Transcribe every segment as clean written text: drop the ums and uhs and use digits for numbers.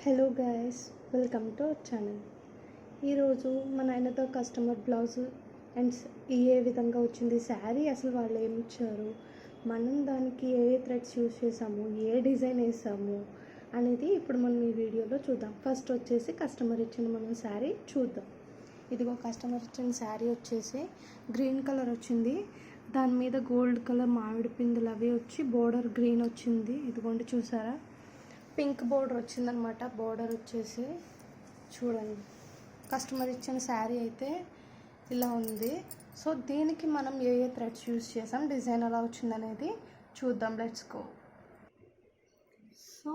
Hello guys, welcome to our channel. ఈరోజు మన ఆయనతో కస్టమర్ బ్లౌజ్ అండ్ ఏ విధంగా వచ్చింది శారీ, అసలు వాళ్ళు ఏమి ఇచ్చారు, మనం దానికి ఏ థ్రెడ్స్ యూజ్ చేసాము, ఏ డిజైన్ వేసాము అనేది ఇప్పుడు మనం ఈ వీడియోలో చూద్దాం. ఫస్ట్ వచ్చేసి కస్టమర్ ఇచ్చిన మనం శారీ చూద్దాం. ఇదిగో కస్టమర్ ఇచ్చిన శారీ వచ్చేసి గ్రీన్ కలర్ వచ్చింది, దాని మీద గోల్డ్ కలర్ మామిడి పిందులు అవి వచ్చి బోర్డర్ గ్రీన్ వచ్చింది. ఇదిగోండి చూసారా, పింక్ బోర్డర్ వచ్చిందనమాట. బోర్డర్ వచ్చేసి చూడండి, కస్టమర్ ఇచ్చిన శారీ అయితే ఇలా ఉంది. సో దీనికి మనం ఏ థ్రెడ్స్ యూజ్ చేసాం, డిజైన్ ఎలా వచ్చిందనేది చూద్దాం. Let's go. సో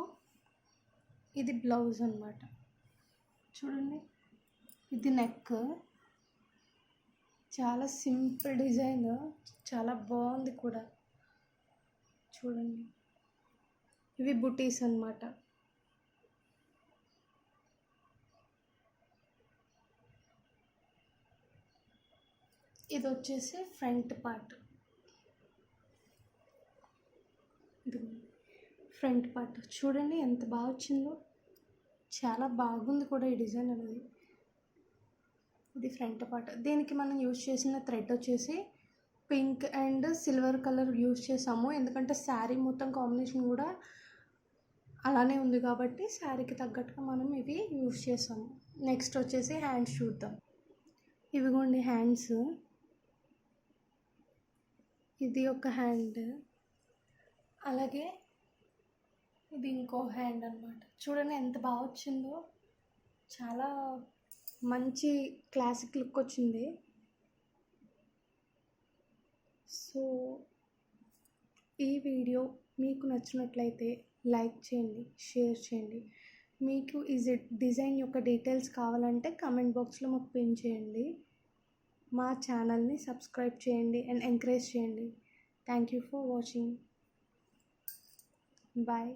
ఇది బ్లౌజ్ అనమాట. చూడండి, ఇది నెక్, చాలా సింపుల్ డిజైన్, చాలా బాగుంది కూడా. చూడండి, ఇవి బుటీస్ అన్నమాట. ఇది వచ్చేసి ఫ్రంట్ పార్ట్. ఇది ఫ్రంట్ పార్ట్ చూడండి ఎంత బాగా వచ్చిందో, చాలా బాగుంది కూడా ఈ డిజైన్ అనేది. ఇది ఫ్రంట్ పార్ట్. దీనికి మనం యూజ్ చేసిన థ్రెడ్ వచ్చేసి pink and silver colour use చేసాము, ఎందుకంటే శారీ మొత్తం కాంబినేషన్ కూడా అలానే ఉంది కాబట్టి శారీకి తగ్గట్టుగా మనం ఇవి యూజ్ చేసాము. నెక్స్ట్ వచ్చేసి హ్యాండ్స్ చూద్దాం. ఇవిగోండి హ్యాండ్స్, ఇది ఒక హ్యాండ్, అలాగే ఇది ఇంకో హ్యాండ్ అన్నమాట. చూడండి ఎంత బాగా వచ్చిందో, చాలా మంచి క్లాసిక్ లుక్ వచ్చింది. సో ఈ వీడియో మీకు నచ్చినట్లయితే లైక్ చేయండి, షేర్ చేయండి. మీకు ఈ డిజైన్ యొక్క డీటెయిల్స్ కావాలంటే కామెంట్ బాక్స్లో మాకు పిన్ చేయండి. మా ఛానల్ని సబ్స్క్రైబ్ చేయండి అండ్ ఎంకరేజ్ చేయండి. Thank you for watching. Bye.